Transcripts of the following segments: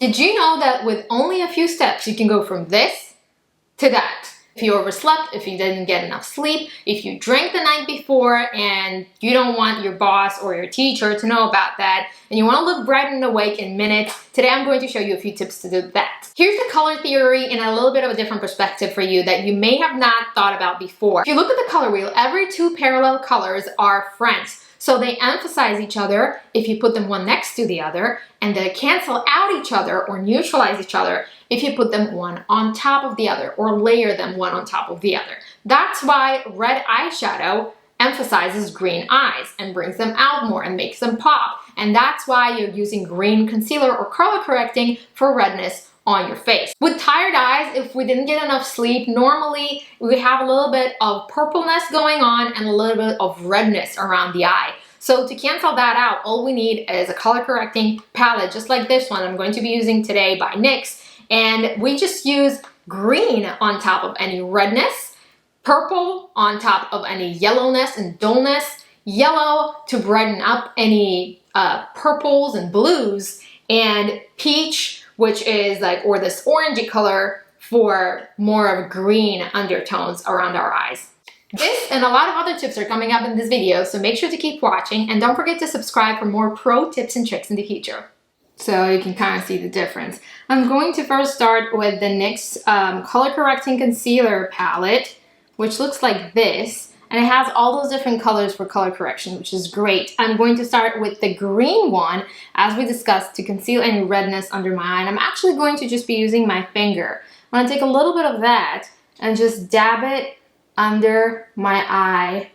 Did you know that with only a few steps, you can go from this to that? If you overslept, if you didn't get enough sleep, if you drank the night before and you don't want your boss or your teacher to know about that, and you want to look bright and awake in minutes, today I'm going to show you a few tips to do that. Here's the color theory in a little bit of a different perspective for you that you may have not thought about before. If you look at the color wheel, every two parallel colors are friends. So they emphasize each other if you put them one next to the other, and they cancel out each other or neutralize each other if you put them one on top of the other or layer them one on top of the other. That's why red eyeshadow emphasizes green eyes and brings them out more and makes them pop. And that's why you're using green concealer or color correcting for redness on your face. With tired eyes, if we didn't get enough sleep, normally we have a little bit of purpleness going on and a little bit of redness around the eye. So to cancel that out, all we need is a color correcting palette, just like this one I'm going to be using today by NYX. And we just use green on top of any redness, purple on top of any yellowness and dullness, yellow to brighten up any purples and blues, and peach, which is like, or this orangey color for more of green undertones around our eyes. This and a lot of other tips are coming up in this video, so make sure to keep watching and don't forget to subscribe for more pro tips and tricks in the future. So you can kind of see the difference. I'm going to first start with the NYX Color Correcting Concealer Palette, which looks like this. And it has all those different colors for color correction, which is great. I'm going to start with the green one, as we discussed, to conceal any redness under my eye. And I'm actually going to just be using my finger. I'm going to take a little bit of that and just dab it under my eye,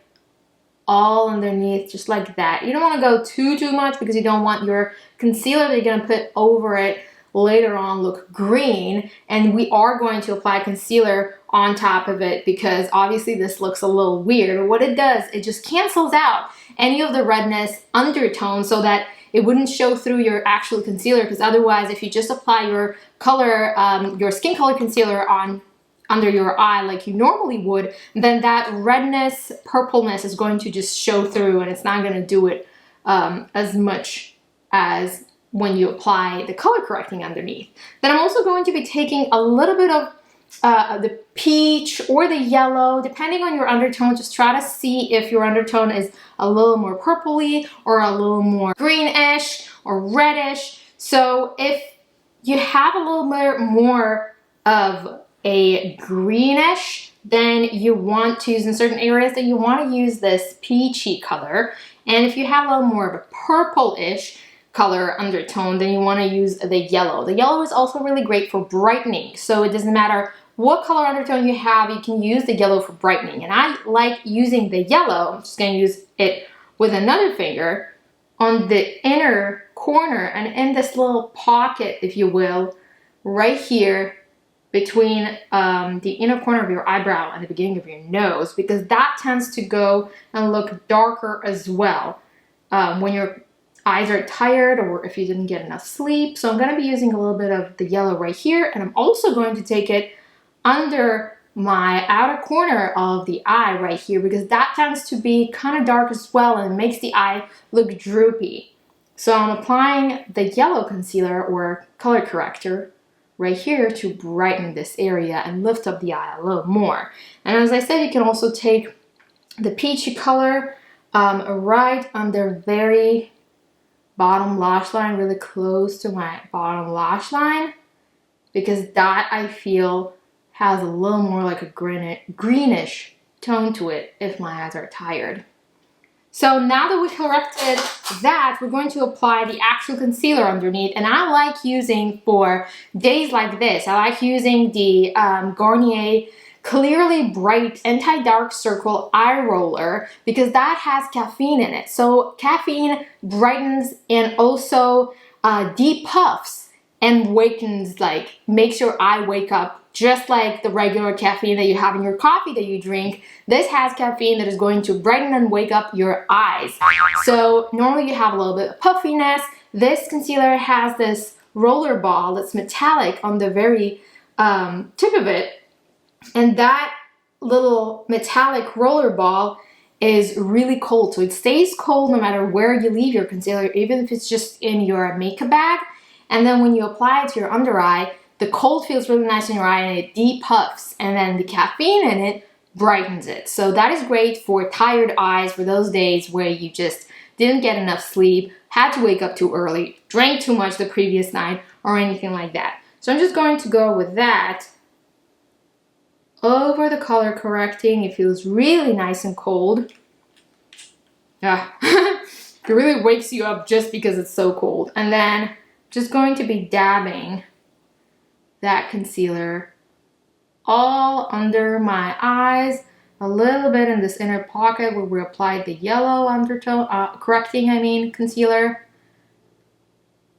all underneath, just like that. You don't want to go too much because you don't want your concealer that you're going to put over it later on look green. And we are going to apply concealer on top of it because obviously this looks a little weird. But what it does, it just cancels out any of the redness undertones so that it wouldn't show through your actual concealer, because otherwise if you just apply your color, your skin color concealer on under your eye like you normally would, then that redness, purpleness is going to just show through and it's not going to do it as much as when you apply the color correcting underneath. Then I'm also going to be taking a little bit of the peach or the yellow, depending on your undertone. Just try to see if your undertone is a little more purpley or a little more greenish or reddish. So if you have a little bit more of a greenish, then you want to use in certain areas that you want to use this peachy color. And if you have a little more of a purple-ish color undertone, then you want to use the yellow. The yellow is also really great for brightening. So it doesn't matter what color undertone you have, you can use the yellow for brightening. And I like using the yellow, I'm just going to use it with another finger on the inner corner and in this little pocket, if you will, right here between the inner corner of your eyebrow and the beginning of your nose, because that tends to go and look darker as well when your eyes are tired or if you didn't get enough sleep. So I'm going to be using a little bit of the yellow right here, and I'm also going to take it under my outer corner of the eye right here, because that tends to be kind of dark as well and makes the eye look droopy. So I'm applying the yellow concealer or color corrector right here to brighten this area and lift up the eye a little more. And as I said, you can also take the peachy color right on the very bottom lash line, really close to my bottom lash line, because that I feel has a little more like a greenish tone to it if my eyes are tired. So now that we corrected that, we're going to apply the actual concealer underneath. And I like using, for days like this, I like using the Garnier Clearly Bright Anti-Dark Circle Eye Roller, because that has caffeine in it. So caffeine brightens and also depuffs and wakens, like makes your eye wake up just like the regular caffeine that you have in your coffee that you drink. This has caffeine that is going to brighten and wake up your eyes. So normally you have a little bit of puffiness. This concealer has this roller ball that's metallic on the very tip of it. And that little metallic roller ball is really cold. So it stays cold no matter where you leave your concealer, even if it's just in your makeup bag. And then when you apply it to your under eye, the cold feels really nice in your eye and it depuffs. And then the caffeine in it brightens it. So that is great for tired eyes, for those days where you just didn't get enough sleep, had to wake up too early, drank too much the previous night, or anything like that. So I'm just going to go with that over the color correcting. It feels really nice and cold. Yeah, it really wakes you up just because it's so cold. And then just going to be dabbing that concealer all under my eyes, a little bit in this inner pocket where we applied the yellow undertone, concealer.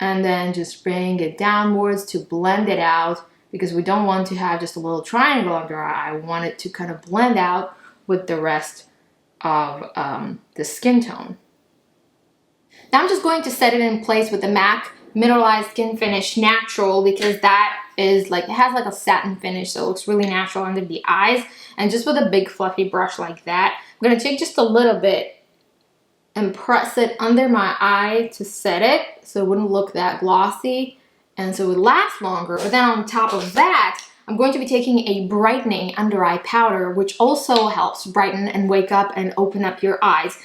And then just bring it downwards to blend it out, because we don't want to have just a little triangle under our eye. We want it to kind of blend out with the rest of the skin tone. Now I'm just going to set it in place with the MAC Mineralized Skin Finish Natural, because that is like, it has like a satin finish, so it looks really natural under the eyes. And just with a big fluffy brush like that, I'm gonna take just a little bit and press it under my eye to set it so it wouldn't look that glossy and so it would last longer. But then on top of that, I'm going to be taking a brightening under eye powder, which also helps brighten and wake up and open up your eyes.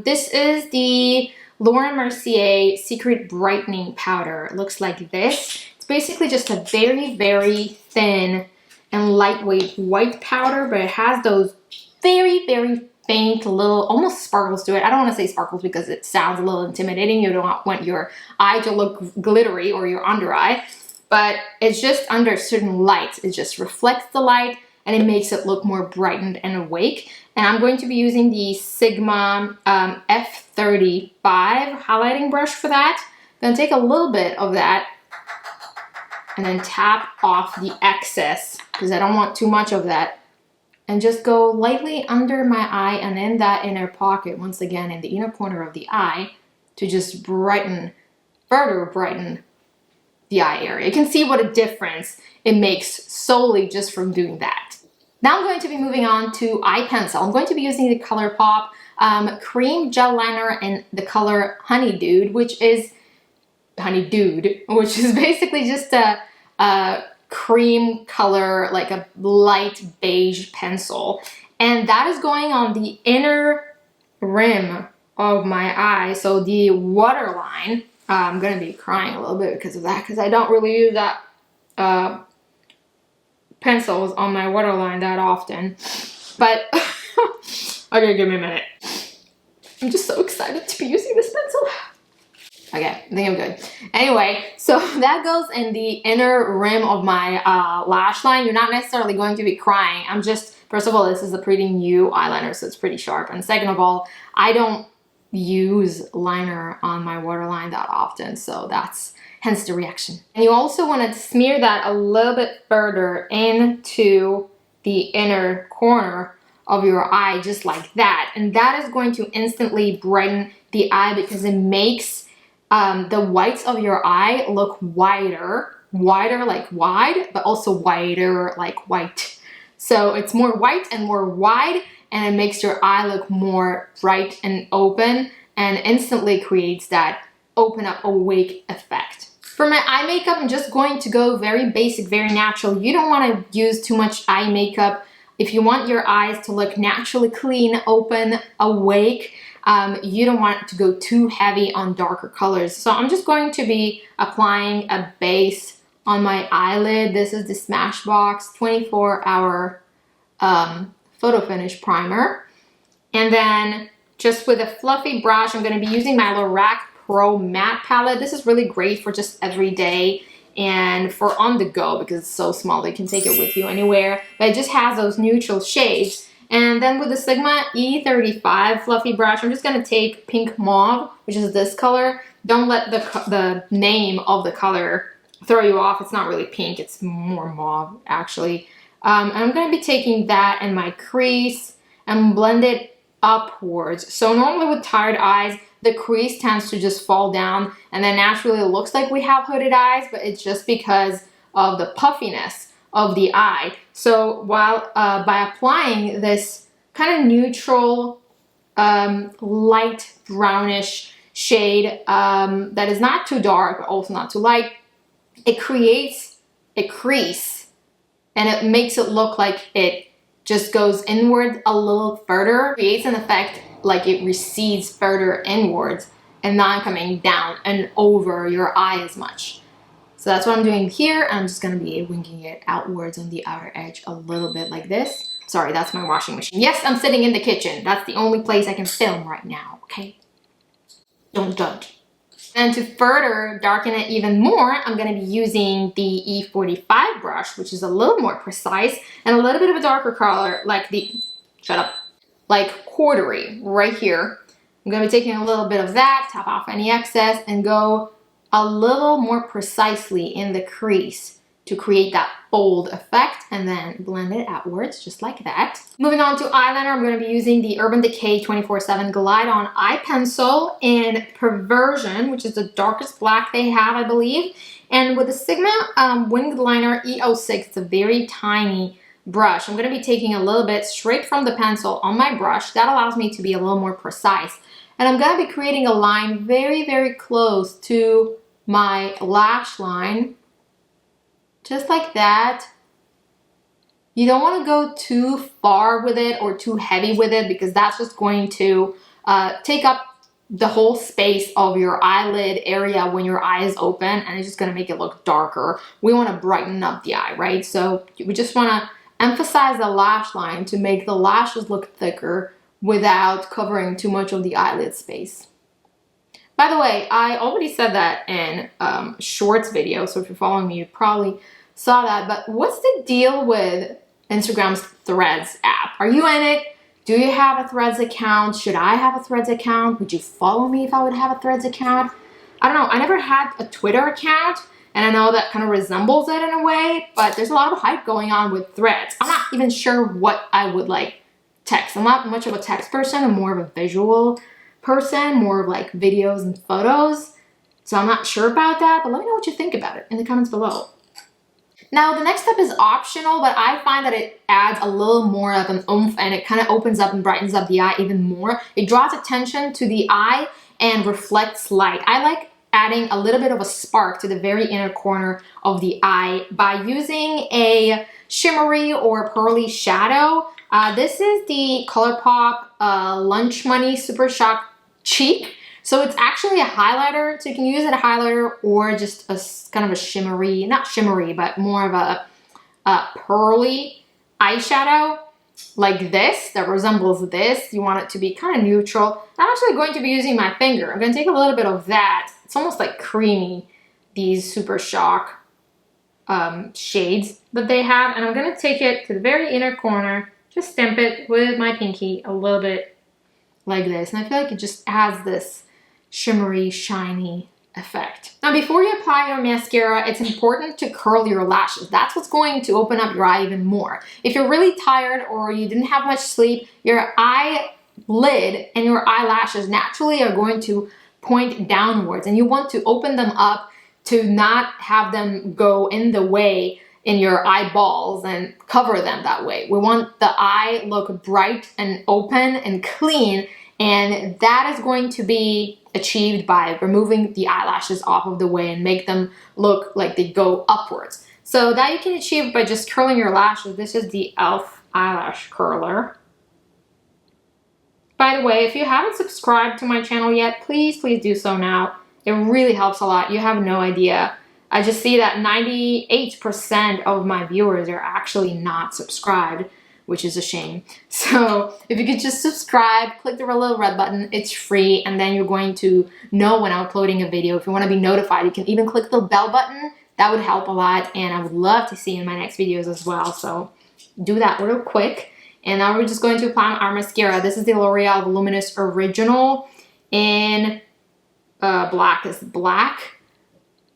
This is the Laura Mercier Secret Brightening Powder. It looks like this. It's basically just a very, very thin and lightweight white powder, but it has those very, very faint little, almost sparkles to it. I don't want to say sparkles because it sounds a little intimidating. You don't want your eye to look glittery or your under eye, but it's just under certain lights. It just reflects the light and it makes it look more brightened and awake. And I'm going to be using the Sigma F35 highlighting brush for that. Then take a little bit of that and then tap off the excess, because I don't want too much of that. And just go lightly under my eye and in that inner pocket, once again in the inner corner of the eye, to just brighten, further brighten the eye area. You can see what a difference it makes solely just from doing that. Now I'm going to be moving on to eye pencil. I'm going to be using the ColourPop cream gel liner in the color Honeydude, which is basically just a cream color, like a light beige pencil. And that is going on the inner rim of my eye, so the waterline. I'm going to be crying a little bit because of that, because I don't really use that pencils on my waterline that often. But okay, give me a minute. I'm just so excited to be using this pencil. Okay, I think I'm good. Anyway, so that goes in the inner rim of my lash line. You're not necessarily going to be crying. I'm just, first of all, this is a pretty new eyeliner, so it's pretty sharp. And second of all, I don't use liner on my waterline that often, so that's hence the reaction. And you also want to smear that a little bit further into the inner corner of your eye, just like that. And that is going to instantly brighten the eye, because it makes the whites of your eye look wider like wide, but also wider like white. So it's more white and more wide, and it makes your eye look more bright and open, and instantly creates that open up awake effect. For my eye makeup, I'm just going to go very basic, very natural. You don't want to use too much eye makeup. If you want your eyes to look naturally clean, open, awake, you don't want it to go too heavy on darker colors. So I'm just going to be applying a base on my eyelid. This is the Smashbox 24-hour photo finish primer. And then just with a fluffy brush, I'm going to be using my Lorac Pro Matte palette. This is really great for just everyday and for on the go, because it's so small that you can take it with you anywhere. But it just has those neutral shades. And then with the Sigma E35 fluffy brush, I'm just going to take Pink Mauve, which is this color. Don't let the name of the color throw you off. It's not really pink, it's more mauve actually. And I'm going to be taking that in my crease and blend it upwards. So normally with tired eyes, the crease tends to just fall down, and then naturally it looks like we have hooded eyes, but it's just because of the puffiness of the eye. So while by applying this kind of neutral light brownish shade that is not too dark, but also not too light. It creates a crease and it makes it look like it just goes inward a little further. It creates an effect like it recedes further inwards and not coming down and over your eye as much. So that's what I'm doing here. I'm just gonna be winging it outwards on the outer edge a little bit like this. Sorry, that's my washing machine. Yes, I'm sitting in the kitchen. That's the only place I can film right now, okay? Don't judge. And to further darken it even more, I'm gonna be using the E45 brush, which is a little more precise and a little bit of a darker color, like like corduroy right here. I'm gonna be taking a little bit of that, tap off any excess, and go a little more precisely in the crease to create that bold effect, and then blend it outwards just like that. Moving on to eyeliner, I'm going to be using the Urban Decay 24/7 Glide On Eye Pencil in Perversion, which is the darkest black they have, I believe. And with the Sigma Winged Liner E06, it's a very tiny brush. I'm going to be taking a little bit straight from the pencil on my brush. That allows me to be a little more precise. And I'm going to be creating a line very, very close to my lash line. Just like that. You don't want to go too far with it or too heavy with it, because that's just going to take up the whole space of your eyelid area when your eye is open, and it's just going to make it look darker. We want to brighten up the eye, right? So we just want to emphasize the lash line to make the lashes look thicker without covering too much of the eyelid space. By the way, I already said that in shorts video, so if you're following me, you probably saw that. But what's the deal with Instagram's Threads app? Are you in it? Do you have a Threads account? Should I have a Threads account? Would you follow me if I would have a Threads account? I don't know. I never had a Twitter account, and I know that kind of resembles it in a way, but there's a lot of hype going on with Threads. I'm not even sure what I would like text. I'm not much of a text person. I'm more of a visual person, more of like videos and photos. So I'm not sure about that, but let me know what you think about it in the comments below. Now, the next step is optional, but I find that it adds a little more of an oomph, and it kind of opens up and brightens up the eye even more. It draws attention to the eye and reflects light. I like adding a little bit of a spark to the very inner corner of the eye by using a shimmery or pearly shadow. This is the ColourPop Lunch Money Super Shock Cheek. So it's actually a highlighter, so you can use it as a highlighter or just a kind of a shimmery, not shimmery, but more of a pearly eyeshadow like this that resembles this. You want it to be kind of neutral. I'm actually going to be using my finger. I'm going to take a little bit of that. It's almost like creamy, these Super Shock shades that they have. And I'm going to take it to the very inner corner, just stamp it with my pinky a little bit like this. And I feel like it just adds this shimmery, shiny effect. Now, before you apply your mascara, it's important to curl your lashes. That's what's going to open up your eye even more. If you're really tired or you didn't have much sleep, your eyelid and your eyelashes naturally are going to point downwards, and you want to open them up to not have them go in the way in your eyeballs and cover them that way. We want the eye look bright and open and clean, and that is going to be achieved by removing the eyelashes off of the way and make them look like they go upwards. So that you can achieve by just curling your lashes. This is the e.l.f. eyelash curler. By the way, if you haven't subscribed to my channel yet, please do so now. It really helps a lot. You have no idea. I just see that 98% of my viewers are actually not subscribed, which is a shame. So if you could just subscribe, click the little red button, it's free, and then you're going to know when I'm uploading a video. If you want to be notified, you can even click the bell button. That would help a lot, and I would love to see you in my next videos as well. So do that real quick. And now we're just going to apply our mascara. This is the L'Oreal Voluminous Original in Blackest Black.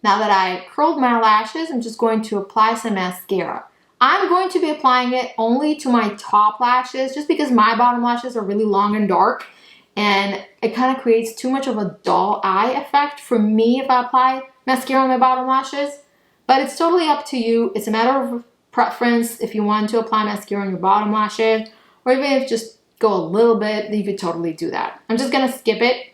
Now that I curled my lashes, I'm just going to apply some mascara. I'm going to be applying it only to my top lashes, just because my bottom lashes are really long and dark, and it kind of creates too much of a dull eye effect for me if I apply mascara on my bottom lashes. But it's totally up to you. It's a matter of preference. If you want to apply mascara on your bottom lashes, or even if just go a little bit, you could totally do that. I'm just gonna skip it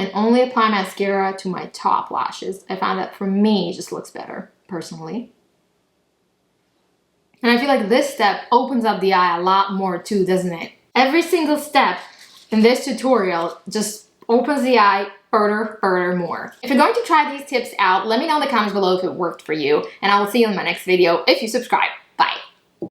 and only apply mascara to my top lashes. I found that for me, it just looks better, personally. And I feel like this step opens up the eye a lot more too, doesn't it? Every single step in this tutorial just opens the eye further more. If you're going to try these tips out, let me know in the comments below if it worked for you, and I will see you in my next video if you subscribe.